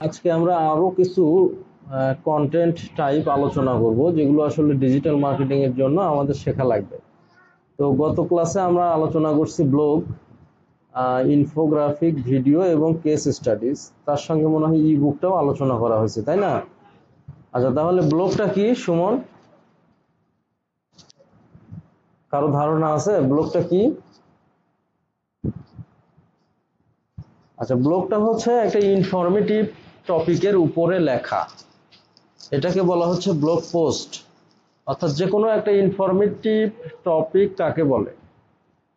আজকে আমরা আরো কিছু কন্টেন্ট টাইপ আলোচনা করব যেগুলো আসলে ডিজিটাল মার্কেটিং এর জন্য আমাদের শেখা লাগবে। তো গত ক্লাসে আমরা আলোচনা করছি ব্লগ, ইনফোগ্রাফিক, ভিডিও এবং কেস স্টাডিজ। তার সঙ্গে মনে হয় ই বুকটাও আলোচনা করা হয়েছে, তাই না? আচ্ছা, তাহলে ব্লগটা কি সুমন? কারো ধারণা আছে ব্লগটা কি? আচ্ছা, ব্লগটা হচ্ছে একটা ইনফরমেটিভ টপিকের উপরে লেখা, এটাকে বলা হচ্ছে ব্লগ পোস্ট। অর্থাৎ যে কোনো একটা ইনফরমেটিভ টপিক কাকে বলে?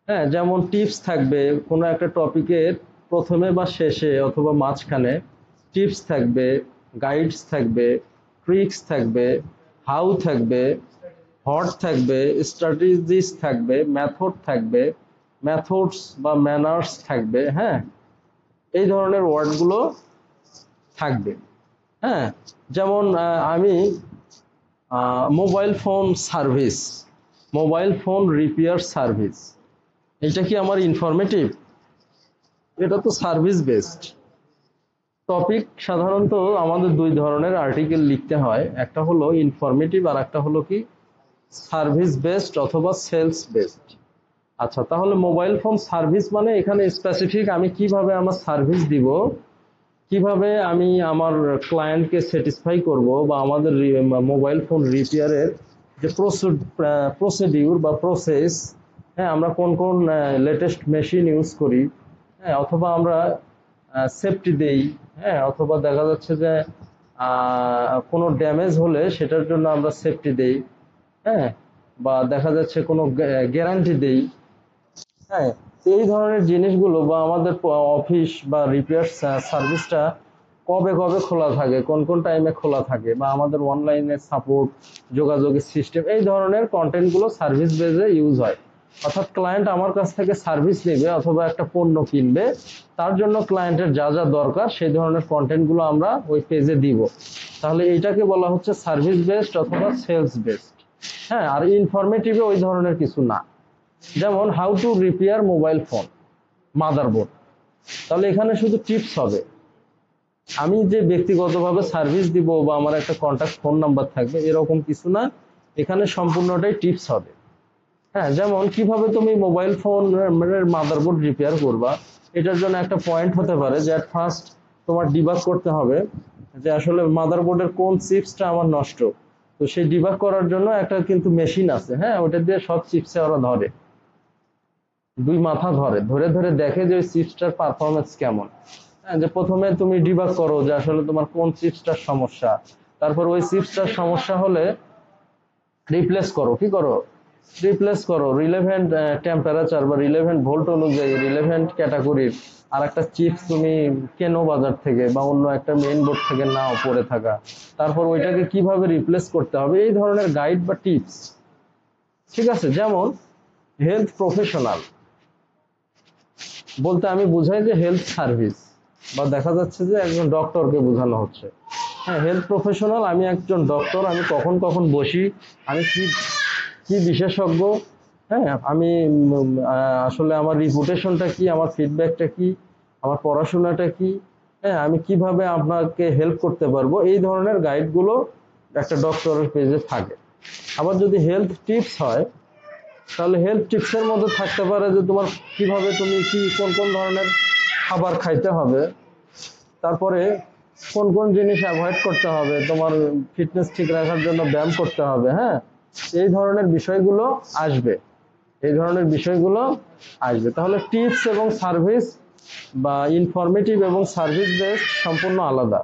হ্যাঁ, যেমন টিপস থাকবে কোনো একটা টপিকের প্রথমে বা শেষে অথবা মাঝখানে, টিপস থাকবে, গাইডস থাকবে, ট্রিক্স থাকবে, হাউ থাকবে, হট থাকবে, স্ট্র্যাটেজিস থাকবে, মেথড থাকবে, মেথডস বা ম্যানার্স থাকবে। হ্যাঁ, এই ধরনের ওয়ার্ডগুলো থাকবে। হ্যাঁ, যেমন আমি mobile phone service, mobile phone repair service, এটা কি আমার ইনফরমেটিভ? এটা তো সার্ভিস বেসড টপিক। সাধারণত আমাদের দুই ধরনের আর্টিকেল লিখতে হয়, একটা হলো ইনফরমেটিভ আর একটা হলো কি সার্ভিস বেসড অথবা সেলস বেসড। আচ্ছা, তাহলে মোবাইল ফোন সার্ভিস মানে এখানে স্পেসিফিক আমি কিভাবে আমার সার্ভিস দিব, কিভাবে আমি আমার ক্লায়েন্টকে স্যাটিসফাই করব, বা আমাদের মোবাইল ফোন রিপেয়ারের যে প্রসিডিউর বা প্রসেস, হ্যাঁ, আমরা কোন কোন লেটেস্ট মেশিন ইউজ করি, হ্যাঁ, অথবা আমরা সেফটি দেই, হ্যাঁ, অথবা দেখা যাচ্ছে যে কোনো ড্যামেজ হলে সেটার জন্য আমরা সেফটি দেই, হ্যাঁ, বা দেখা যাচ্ছে কোনো গ্যারান্টি দেই। হ্যাঁ, তো এই ধরনের জিনিসগুলো বা আমাদের অফিস বা রিপেয়ার সার্ভিসটা কবে কবে খোলা থাকে, কোন কোন টাইমে খোলা থাকে, বা আমাদের অনলাইনে সাপোর্ট, যোগাযোগের সিস্টেম, এই ধরনের কন্টেন্টগুলো সার্ভিস বেজে ইউজ হয়। অর্থাৎ ক্লায়েন্ট আমার কাছ থেকে সার্ভিস নেবে অথবা একটা পণ্য কিনবে, তার জন্য ক্লায়েন্টের যা যা দরকার সেই ধরনের কন্টেন্টগুলো আমরা ওই পেজে দিব। তাহলে এইটাকে বলা হচ্ছে সার্ভিস বেসড অথবা সেলস বেসড। হ্যাঁ, আর ইনফরমেটিভে ওই ধরনের কিছু না। যেমন how to repair mobile phone motherboard, তাহলে এখানে শুধু টিপস হবে। আমি যে ব্যক্তিগতভাবে সার্ভিস দিব বা আমার একটা কন্ট্যাক্ট ফোন নাম্বার থাকবে এরকম কিছু না, এখানে সম্পূর্ণটাই টিপস হবে। হ্যাঁ, যেমন কিভাবে তুমি মোবাইল ফোনের মাদারবোর্ড রিপেয়ার করবা, এটার জন্য একটা পয়েন্ট হতে পারে যে অ্যাট ফার্স্ট তোমার ডিবাগ করতে হবে যে আসলে মাদারবোর্ডের কোন চিপসটা আমার নষ্ট। তো সেই ডিবাগ করার জন্য একটা কিন্তু মেশিন আছে, হ্যাঁ, ওটা দিয়ে সব চিপসে ওরা ধরে, দুই মাথা ধরে ধরে ধরে দেখে যে ওই চিপসটার পারফরমেন্স কেমন। হ্যাঁ, যে প্রথমে তুমি ডিবাগ করো যে আসলে তোমার কোন চিপসটার সমস্যা, তারপর ওই চিপসটার সমস্যা হলে রিপ্লেস করো, কি করো, রিপ্লেস করো রিলেভেন্ট টেম্পারেচার বা রিলেভেন্ট ভোল্ট অনুযায়ী রিলেভেন্ট ক্যাটাগরির আর একটা চিপস তুমি কেনো বাজার থেকে বা অন্য একটা মেইন বোর্ড থেকে নাও পড়ে থাকা, তারপর ওইটাকে কিভাবে রিপ্লেস করতে হবে, এই ধরনের গাইড বা টিপস। ঠিক আছে, যেমন হেলথ প্রফেশনাল বলতে আমি বুঝাই যে হেলথ সার্ভিস, বা দেখা যাচ্ছে যে একজন ডক্টরকে বোঝানো হচ্ছে। হ্যাঁ, হেলথ প্রফেশনাল, আমি একজন ডক্টর, আমি কখন কখন বসি, আমি কি কি বিশেষজ্ঞ, হ্যাঁ, আমি আসলে আমার রিপুটেশনটা কি, আমার ফিডব্যাকটা কি, আমার পড়াশোনাটা কি, হ্যাঁ, আমি কিভাবে আপনাকে হেল্প করতে পারবো, এই ধরনের গাইডগুলো একটা ডক্টরের পেজে থাকে। আবার যদি হেলথ টিপস হয়, তাহলে হেলথ টিপসের মধ্যে থাকতে পারে যে তোমার কিভাবে তুমি কি কোন কোন ধরনের খাবার খাইতে হবে, তারপরে কোন কোন জিনিস অ্যাভয়েড করতে হবে, তোমার ফিটনেস ঠিক রাখার জন্য ব্যায়াম করতে হবে। হ্যাঁ, এই ধরনের বিষয়গুলো আসবে, এই ধরনের বিষয়গুলো আসবে। তাহলে টিপস এবং সার্ভিস বা ইনফরমেটিভ এবং সার্ভিস বেসড সম্পূর্ণ আলাদা।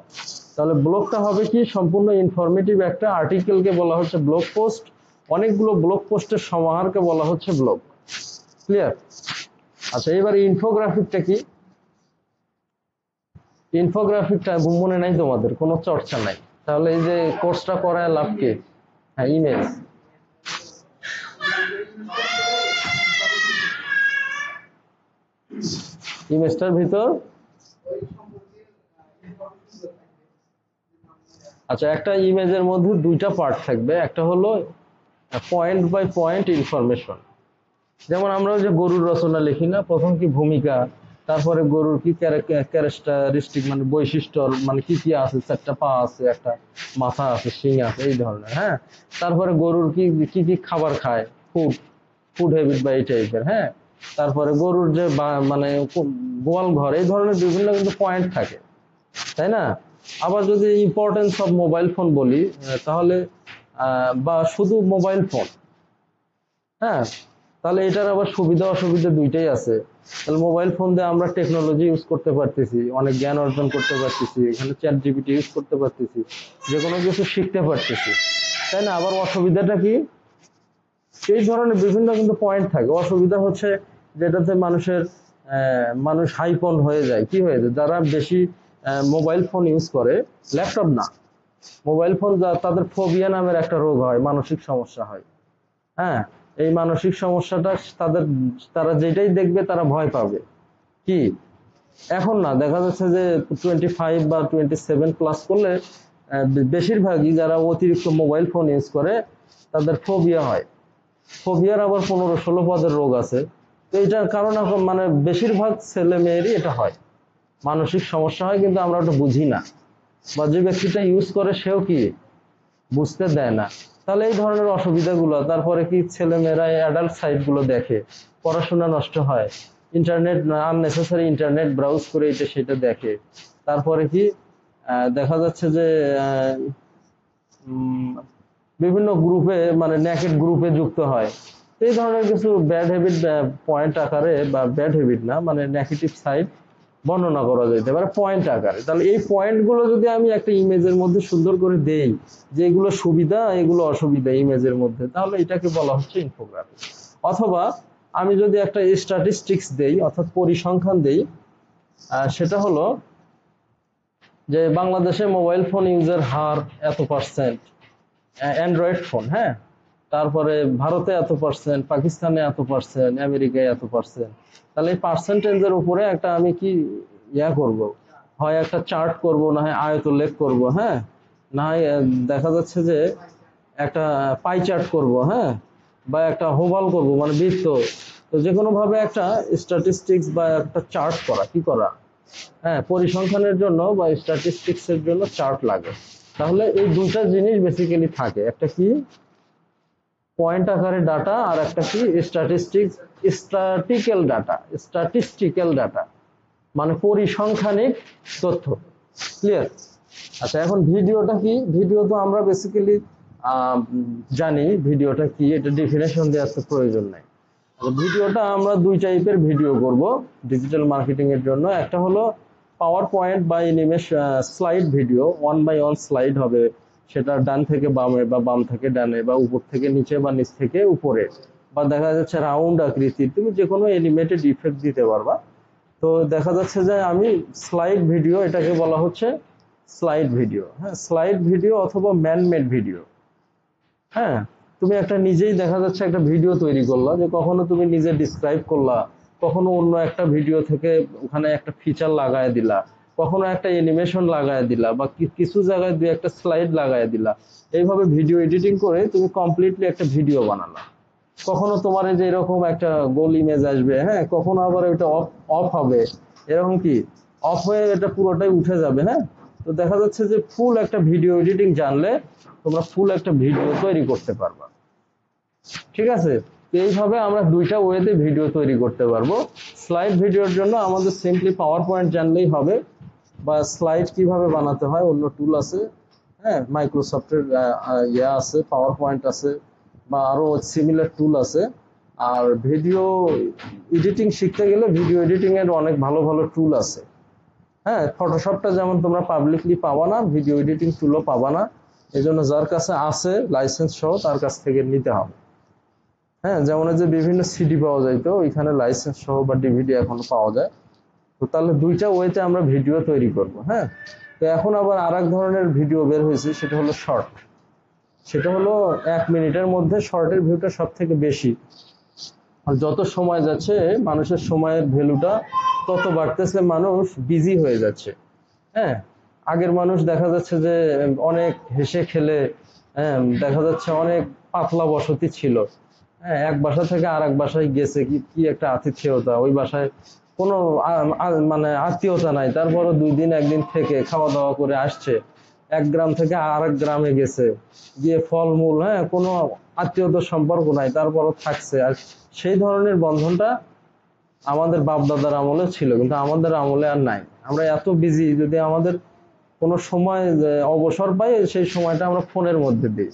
তাহলে ব্লগটা হবে কি সম্পূর্ণ ইনফরমেটিভ একটা আর্টিকেলকে বলা হচ্ছে ব্লগ পোস্ট, অনেকগুলো ব্লগ পোস্টের সমাহারকে বলা হচ্ছে ব্লগ। ক্লিয়ার? আচ্ছা, এবার ইনফোগ্রাফিকটা কি? ইনফোগ্রাফিকটা মনে নাই তোমাদের, কোনো চর্চা নাই, তাহলে এই যে কোর্সটা করায় লাভ কি? হ্যাঁ, ইমেজ, ইমেজটার ভিতর, আচ্ছা, একটা ইমেজের মধ্যে দুইটা পার্ট থাকবে, একটা হলো পয়েন্ট বাই পয়েন্ট ইনফরমেশন। যেমন আমরা যে গরুর রচনা লিখি না, প্রথম কি ভূমিকা, তারপরে গরুর কি ক্যারেক্টারিস্টিক মানে বৈশিষ্ট্য, মানে কি কি আছে, 4টা পা আছে, একটা মাথা আছে, শিং আছে, এই ধরনের। হ্যাঁ, তারপরে গরুর কি কি কি খাবার খায়, ফুড ফুড হ্যাবিট বা এই টাইপের। হ্যাঁ, তারপরে গরুর যে মানে গোয়াল ঘর, এই ধরনের বিভিন্ন কিন্তু পয়েন্ট থাকে, তাই না? আবার যদি ইম্পর্টেন্স অফ মোবাইল ফোন বলি, তাহলে বা শুধু মোবাইল ফোন, হ্যাঁ, তাহলে এটার আবার সুবিধা অসুবিধা দুইটাই আছে। তাহলে মোবাইল ফোন দিয়ে আমরা টেকনোলজি ইউজ করতে পারতেছি, অনেক জ্ঞান অর্জন করতে পারতেছি, এখানে চ্যাট জিপিটি ইউজ করতে পারতেছি, যে কোনো কিছু শিখতে পারতেছি, তাই না? আবার অসুবিধাটা কি? এই ধরনের বিভিন্ন কিন্তু পয়েন্ট থাকে। অসুবিধা হচ্ছে যেটাতে মানুষ হাইপন হয়ে যায়, কি হয়ে যায়, যারা বেশি মোবাইল ফোন ইউজ করে, ল্যাপটপ না, মোবাইল ফোন, তাদের ফোবিয়া নামের একটা রোগ হয়, মানসিক সমস্যা হয়। হ্যাঁ, এই মানসিক সমস্যাটা তারা যেটাই দেখবে তারা ভয় পাবে। কি, এখন না, দেখা যাচ্ছে যে 25 বা 27 প্লাস করলে বেশিরভাগই যারা অতিরিক্ত মোবাইল ফোন ইউজ করে তাদের ফোবিয়া হয়। ফোবিয়ার আবার 15-16 পদের রোগ আছে। তো এটার কারণ এখন মানে বেশিরভাগ ছেলে মেয়েরই এটা হয়, মানসিক সমস্যা হয়, কিন্তু আমরা ওটা বুঝি না, বা যে ব্যক্তিটা ইউজ করে সেও কি বুঝতে দেয় না। তাহলে এই ধরনের অসুবিধাগুলো, তারপরে কি ছেলে মেয়েরা অ্যাডাল্ট সাইট গুলো দেখে, পড়াশোনা নষ্ট হয়, ইন্টারনেট আননেসেসারি ইন্টারনেট ব্রাউজ করে এটা সেটা দেখে, তারপরে কি দেখা যাচ্ছে যে উম, বিভিন্ন গ্রুপে মানে নেকেড গ্রুপে যুক্ত হয়। এই ধরনের কিছু ব্যাড হ্যাবিট পয়েন্ট আকারে, বা ব্যাড হ্যাবিট না, মানে নেগেটিভ সাইড বর্ণনা করা যেতে পারে পয়েন্ট আকারে। তাহলে এই পয়েন্টগুলো যদি আমি একটা ইমেজের মধ্যে সুন্দর করে দেই, যে এগুলো সুবিধা এগুলো অসুবিধা ইমেজের মধ্যে, তাহলে এটাকে বলা হচ্ছে ইনফোগ্রাফিক। অথবা আমি যদি একটা স্ট্যাটিস্টিক্স দেই, অর্থাৎ পরিসংখ্যান দেই, সেটা হলো যে বাংলাদেশে মোবাইল ফোন ইউজের হার এত%, অ্যান্ড্রয়েড ফোন, হ্যাঁ, তারপরে ভারতে এত%, পাকিস্তানে এত%, আমেরিকায় এত%। তাহলে এই পার্সেন্টেজের উপরে একটা আমি কি করব, হয় একটা চার্ট করব, না হয় আয়তলেখ করব, হ্যাঁ, না হয় দেখা যাচ্ছে যে একটা পাই চার্ট করব, হ্যাঁ, বা একটা হোভাল করব, মানে বৃত্ত। তো যে কোনো ভাবে একটা স্ট্যাটিস্টিক্স বা একটা চার্ট করা, কি করা, হ্যাঁ, পরিসংখ্যানের জন্য বা স্ট্যাটিস্টিক্স এর জন্য চার্ট লাগে। তাহলে এই দুইটা জিনিস বেসিক্যালি থাকে, একটা কি পয়েন্ট আকারে ডাটা, আর একটা কি স্ট্যাটিস্টিক্যাল ডাটা, মানে পরিসংখ্যানিক তথ্য। ক্লিয়ার? আচ্ছা, এখন ভিডিওটা কি? ভিডিও তো আমরা বেসিক্যালি জানি ভিডিওটা কি, এটা ডেফিনেশন দেওয়ার তো প্রয়োজন নাই। ভিডিওটা আমরা দুই টাইপের ভিডিও করব ডিজিটাল মার্কেটিং এর জন্য। একটা হলো পাওয়ার পয়েন্ট বা অ্যানিমেশ স্লাইড ভিডিও, 1 বাই 1 স্লাইড হবে, সেটা ডান থেকে বামে বা বাম থেকে ডানে, বা উপর থেকে নিচে বা নিচ থেকে উপরে, বা দেখা যাচ্ছে রাউন্ড আকৃতির, তুমি যে কোনো অ্যানিমেটেড ইফেক্ট দিতে পারবা। তো দেখা যাচ্ছে যে আমি স্লাইড ভিডিও, এটাকে বলা হচ্ছে স্লাইড ভিডিও। হ্যাঁ, স্লাইড ভিডিও অথবা ম্যানমেড ভিডিও। হ্যাঁ, তুমি একটা নিজেই দেখা যাচ্ছে একটা ভিডিও তৈরি করলা, যে কখনো তুমি নিজে ডিসক্রাইব করলা, কখনো অন্য একটা ভিডিও থেকে ওখানে একটা ফিচার লাগায় দিলা, কখনো একটা অ্যানিমেশন লাগায় দিলা, বা কিছু জায়গায় দুই একটা স্লাইড লাগায় দিলা। এইভাবে ভিডিও এডিটিং করে তুমি কমপ্লিটলি একটা ভিডিও বানালা। কখনো তোমার এই যে এরকম একটা গোল ইমেজ আসবে, হ্যাঁ, কখনো আবার ওইটা অফ অফ হবে, এরকম কি অফ হয়ে এটা পুরোটাই উঠে যাবে। হ্যাঁ, তো দেখা যাচ্ছে যে ফুল একটা ভিডিও এডিটিং জানলে তোমরা ফুল একটা ভিডিও তৈরি করতে পারবা। ঠিক আছে? তো এইভাবে আমরা দুইটা ওয়েতে ভিডিও তৈরি করতে পারবো। স্লাইড ভিডিওর জন্য আমাদের সিম্পলি পাওয়ার পয়েন্ট জানলেই হবে, বা স্লাইড কিভাবে বানাতে হয় অন্য টুল আছে, হ্যাঁ, মাইক্রোসফটের আছে, পাওয়ার পয়েন্ট আছে, বা আরো সিমিলার টুল আছে। আর ভিডিও এডিটিং শিখতে গেলে ভিডিও এডিটিং এর অনেক ভালো ভালো টুল আছে। হ্যাঁ, ফটোশপটা যেমন তোমরা পাবলিকলি পাবা না, ভিডিও এডিটিং টুলও পাবা না। এই জন্য যার কাছে আছে লাইসেন্স সহ তার কাছ থেকে নিতে হবে। হ্যাঁ, যেমন যে বিভিন্ন সিডি পাওয়া যায়, তো ওইখানে লাইসেন্স সহ বা ডিভিডি এখনো পাওয়া যায়। তো তাহলে দুইটা ওয়েতে আমরা ভিডিও তৈরি করব। হ্যাঁ, তো এখন আবার আর এক ধরনের ভিডিও বের হয়েছে, সেটা হলো শর্ট। সেটা হলো 1 মিনিটের মধ্যে শর্টের ভিউটা সব থেকে বেশি। আর যত সময় যাচ্ছে মানুষের সময়ের ভ্যালুটা তত বাড়তেছে, মানুষ বিজি হয়ে যাচ্ছে। হ্যাঁ, আগের মানুষ দেখা যাচ্ছে যে অনেক হেসে খেলে, হ্যাঁ, দেখা যাচ্ছে অনেক পাতলা বসতি ছিল। হ্যাঁ, এক বাসা থেকে আর এক বাসায় গেছে, কি কি একটা আতিথেয়তা, ওই বাসায় কোনো মানে আত্মীয়তা নাই, তারপরও 2 দিন 1 দিন থেকে খাওয়া দাওয়া করে আসছে, 1 গ্রাম থেকে আরেক গ্রামে গেছে, গিয়ে ফলমূল, হ্যাঁ, কোনো আত্মীয়তার সম্পর্ক নাই, তারপরও থাকছে। আর সেই ধরনের বন্ধনটা আমাদের বাপ দাদার আমলে ছিল, কিন্তু আমাদের আমলে আর নাই। আমরা এত বিজি, যদি আমাদের কোনো সময় অবসর পাই, সেই সময়টা আমরা ফোনের মধ্যে দিই।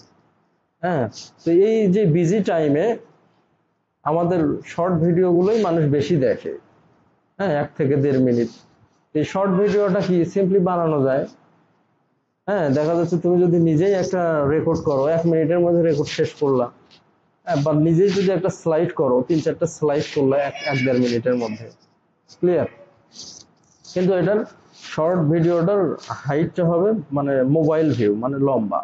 হ্যাঁ, তো এই যে বিজি টাইমে আমাদের শর্ট ভিডিওগুলোই মানুষ বেশি দেখে। হ্যাঁ, 1 থেকে 1.5 মিনিট। এই শর্ট ভিডিওটা কি সিম্পলি বানানো যায়। হ্যাঁ, দেখা যাচ্ছে তুমি যদি নিজেই একটা রেকর্ড করো, 1 মিনিটের মধ্যে রেকর্ড শেষ করলা। হ্যাঁ, বা নিজেই যদি একটা স্লাইড করো, 3-4টা স্লাইড করলা 1-1.5 মিনিটের মধ্যে, ক্লিয়ার। কিন্তু এটার শর্ট ভিডিওটার হাইটটা হবে মানে মোবাইল ভিউ, মানে লম্বা।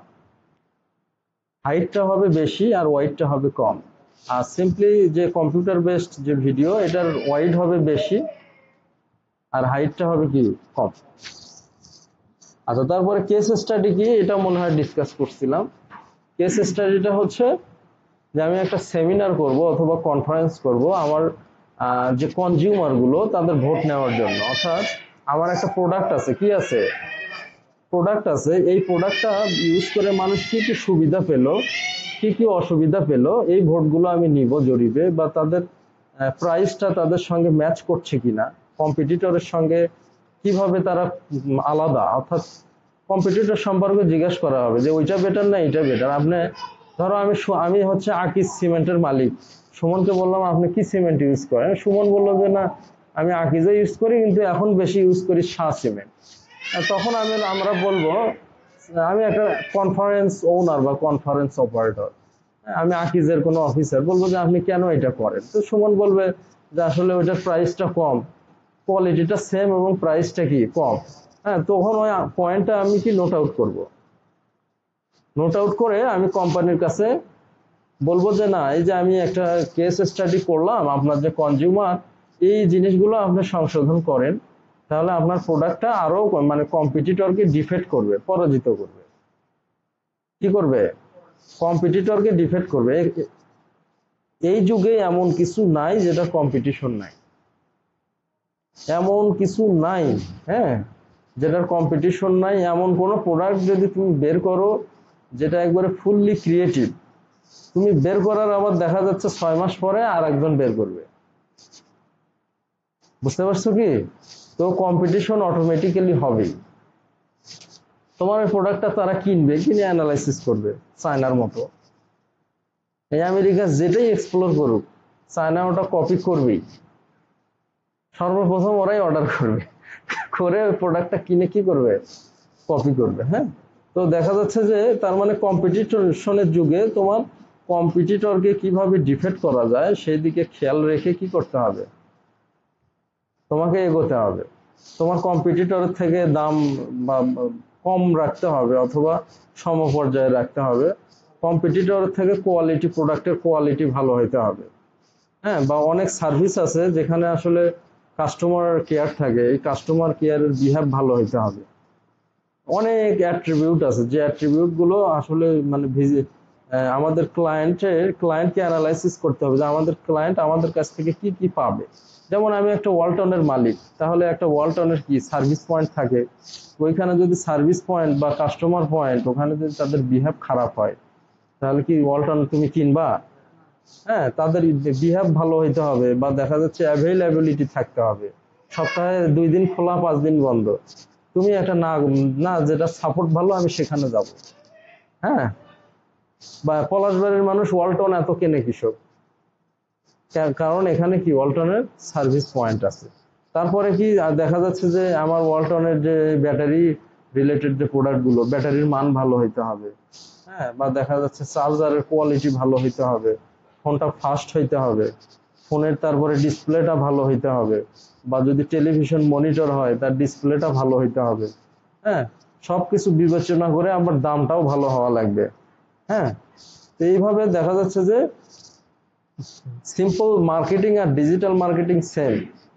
হাইটটা হবে বেশি আর ওয়াইডটা হবে কম। আর সিম্পলি যে কম্পিউটার বেসড যে ভিডিও, এটার ওয়াইড হবে বেশি আর হাইটটা হবে কি কম। আচ্ছা, তারপরে কেস স্টাডি কি, এটা মনে হয় ডিসকাস করছিলাম। কেস স্টাডিটা হচ্ছে যে আমি একটা সেমিনার করব অথবা কনফারেন্স করব আমার যে কনজিউমার গুলো তাদের ভোট নেওয়ার জন্য। অর্থাৎ আমার একটা প্রোডাক্ট আছে, কি আছে, প্রোডাক্ট আছে, এই প্রোডাক্টটা ইউজ করে মানুষ কি কি সুবিধা পেলো, কি কি অসুবিধা পেলো, এই ভোটগুলো আমি নিব জরিপে, বা তাদের প্রাইসটা তাদের সঙ্গে ম্যাচ করছে কিনা, কম্পিটিটরের সঙ্গে কিভাবে তারা আলাদা, অর্থাৎ কম্পিটিটর সম্পর্কে জিজ্ঞেস করা হবে যে ওইটা বেটার না এটা বেটার। আপনি ধরো আমি হচ্ছে আকিজ সিমেন্টের মালিক, সুমনকে বললাম আপনি কি সিমেন্ট ইউজ করেন, সুমন বললো যে না আমি আকিজে ইউজ করি, কিন্তু এখন বেশি ইউজ করি শাহ সিমেন্ট। তখন আমরা বলবো, আমি একটা কনফারেন্স ওনার বা কনফারেন্স অপারেটর, আমি আকিজের কোনো অফিসার, বলবো যে আপনি কেন এটা করেন। তো সুমন বলবে যে আসলে ওইটার প্রাইসটা কম, কোয়ালিটিটা সেম এবং প্রাইসটা কি কম। হ্যাঁ, তখন ওই পয়েন্টটা আমি কি নোট আউট করব, নোট আউট করে আমি কোম্পানির কাছে বলবো যে না, এই যে আমি একটা কেস স্টাডি করলাম, আপনার যে কনজিউমার এই জিনিসগুলো আপনি সংশোধন করেন, তাহলে আপনার প্রোডাক্টটা আরো মানে কম্পিটিটরকে ডিফেক্ট করবে, পরাজিত করবে। কি করবে? কম্পিটিটরকে ডিফেক্ট করবে। এই যুগে এমন কিছু নাই যেটা কম্পিটিশন নাই, এমন কিছু নাই, হ্যাঁ, যেটার কম্পিটিশন নাই। এমন কোনো প্রোডাক্ট যদি তুমি বের করো যেটা একবারে ফুললি ক্রিয়েটিভ, তুমি বের করার আবার দেখা যাচ্ছে 6 মাস পরে আর একজন বের করবে। বুঝতে পারছো কি? তো কম্পিটিশন অটোমেটিক্যালি হবেই। তোমার এই প্রোডাক্টটা তারা কিনবে, কিনে অ্যানালাইসিস করবে চায়নার মতো। এই আমেরিকা যেটাই এক্সপ্লোর করুক, চায়না ওটা কপি করবেই। সর্বপ্রথম ওরাই অর্ডার করবে, করে ওই প্রোডাক্টটা কিনে কি করবে, কপি করবে। হ্যাঁ, তো দেখা যাচ্ছে যে তার মানে কম্পিটিশনের যুগে তোমার কম্পিটিটরকে কিভাবে ডিফেক্ট করা যায় সেই দিকে খেয়াল রেখে কি করতে হবে, তোমাকে এগোতে হবে। তোমার কম্পিটিটরের থেকে দাম বা কম রাখতে হবে অথবা সমপর্যায়ে রাখতে হবে। কম্পিটিটরের থেকে কোয়ালিটি, প্রোডাক্টের কোয়ালিটি ভালো হইতে হবে। হ্যাঁ, বা অনেক সার্ভিস আছে যেখানে আসলে কাস্টমার কেয়ার থাকে, এই কাস্টমার কেয়ারের বিহেভ ভালো হইতে হবে। অনেক অ্যাট্রিবিউট আছে, যে অ্যাট্রিবিউট গুলো আসলে মানে আমাদের ক্লায়েন্টকে অ্যানালাইসিস করতে হবে যে আমাদের ক্লায়েন্ট আমাদের কাছ থেকে কি কি পাবে। যেমন আমি একটা ওয়ালটনের মালিক, তাহলে একটা ওয়ালটনের কি সার্ভিস পয়েন্ট থাকে, ওইখানে যদি সার্ভিস পয়েন্ট বা কাস্টমার পয়েন্ট ওখানে যদি তাদের বিহেভ খারাপ হয়, তাহলে কি ওয়ালটন তুমি কিনবা? হ্যাঁ, তাদের বিহেভ ভালো হইতে হবে, বা দেখা যাচ্ছে অ্যাভেইলেবিলিটি থাকতে হবে, সপ্তাহে 2 দিন খোলা 5 দিন বন্ধ। তুমি একটা না না যেটা সাপোর্ট ভালো আমি সেখানে যাব। হ্যাঁ, বা পলাশবাড়ির মানুষ ওয়ালটন এত কেনে কৃষক, কারণ এখানে কি ওয়ালটনের সার্ভিস পয়েন্ট আছে। তারপরে কি দেখা যাচ্ছে যে আমার ওয়ালটনের যে ব্যাটারি রিলেটেড যে প্রোডাক্ট গুলো, ব্যাটারির মান ভালো হইতে হবে। হ্যাঁ, বা দেখা যাচ্ছে চার্জারের কোয়ালিটি ভালো হইতে হবে, ফোনটা ফাস্ট হইতে হবে, ফোনের তারপরে ডিসপ্লেটা ভালো হইতে হবে, বা যদি টেলিভিশন মনিটর হয় তার ডিসপ্লেটা ভালো হইতে হবে। হ্যাঁ, সবকিছু বিবেচনা করে আবার দামটাও ভালো হওয়া লাগবে। হ্যাঁ, তো এইভাবে দেখা যাচ্ছে যে সিম্পল মার্কেটিং আর ডিজিটাল মার্কেটিং সেম।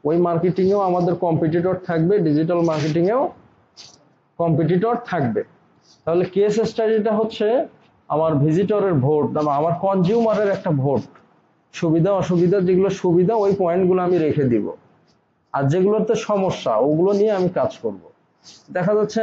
ওই মার্কেটিংয়েও আমাদের কম্পিটিটর থাকবে, ডিজিটাল মার্কেটিংয়েও কম্পিটিটর থাকবে। তাহলে কেস স্টাডিটা হচ্ছে আমার ভিজিটরের ভোট, আমার কনজিউমারের একটা ভোট, সুবিধা অসুবিধা, যেগুলো সুবিধা ওই পয়েন্টগুলো আমি রেখে দিব। আর যেগুলোতে সমস্যা ওগুলো নিয়ে আমি কাজ করব। দেখা যাচ্ছে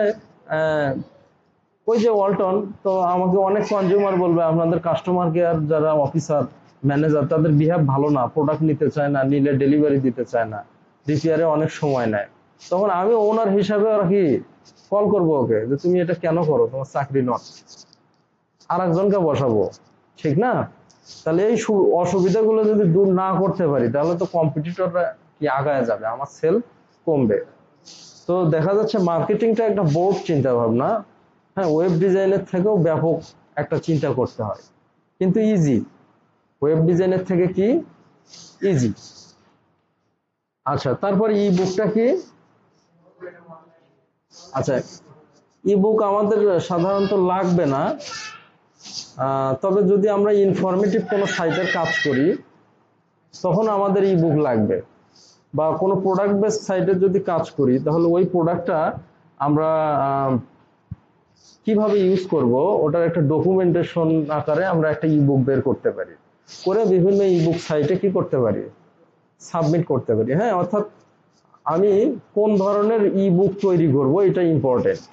ওই যে ওয়ালটন, তো আমাকে অনেক কনজিউমার বলবে আপনাদের কাস্টমার কেয়ার যারা অফিসার ম্যানেজার তাদের বিহেভ ভালো না, প্রোডাক্ট নিতে চায় না, নিলে ডেলিভারি দিতে চায় না, রিপেয়ারে অনেক সময় নেয়। তখন আমি ওনার হিসাবে আর কি কল করবো ওকে যে তুমি এটা কেন করো, তোমার চাকরি নয়, আর একজনকে বসাবো, ঠিক না? তাহলে এই অসুবিধাগুলো যদি দূর না করতে পারি তাহলে তো কম্পিটিটররা কি আগায় যাবে, আমার সেল কমবে। তো দেখা যাচ্ছে মার্কেটিংটা একটা বোর্ড চিন্তা ভাবনা। হ্যাঁ, ওয়েব ডিজাইনের থেকেও ব্যাপক একটা চিন্তা করতে হয়, কিন্তু ইজি। ওয়েব ডিজাইনের থেকে কি ইজি। আচ্ছা, তারপর ই বুকটা কি? আচ্ছা, ই বুক আমাদের সাধারণত লাগবে না, তবে যদি আমরা ইনফরমেটিভ কোনো সাইটের কাজ করি তখন আমাদের ই বুক লাগবে, বা কোনো প্রোডাক্ট বেস সাইটে যদি কাজ করি তাহলে ওই প্রোডাক্টটা আমরা কিভাবে ইউজ করব ওটার একটা ডকুমেন্টেশন আকারে আমরা একটা ই বুক বের করতে পারি, করে বিভিন্ন ই বুক সাইটে কি করতে পারি, সাবমিট করতে পারি। হ্যাঁ, অর্থাৎ আমি কোন ধরনের ই বুক তৈরি করব এটা ইম্পর্টেন্ট।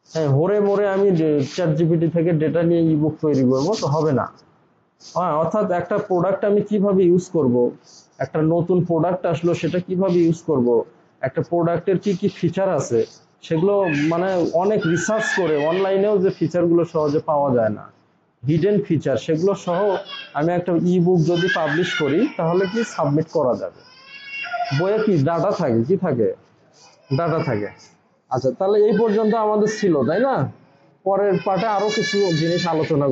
হ্যাঁ, হরে মোরে আমি চ্যাট জিপিটি থেকে ডেটা নিয়ে ই বুক তৈরি করব তো হবে না। হ্যাঁ, অর্থাৎ একটা প্রোডাক্ট আমি কিভাবে ইউজ করব, একটা নতুন প্রোডাক্ট আসলো সেটা কিভাবে ইউজ করব, একটা প্রোডাক্টের কি কি ফিচার আছে সেগুলো মানে অনেক রিসার্চ করে, অনলাইনেও যে ফিচারগুলো সহজে পাওয়া যায় না, হিডেন ফিচার, সেগুলো সহ আমি একটা ই বুক যদি পাবলিশ করি তাহলে কি সাবমিট করা যাবে। বইয়ে কি ডাটা থাকে, কি থাকে, ডাটা থাকে। আচ্ছা, তাহলে এই পর্যন্ত আমাদের ছিল, তাই না? পরের পার্টে আরো কিছু জিনিস আলোচনা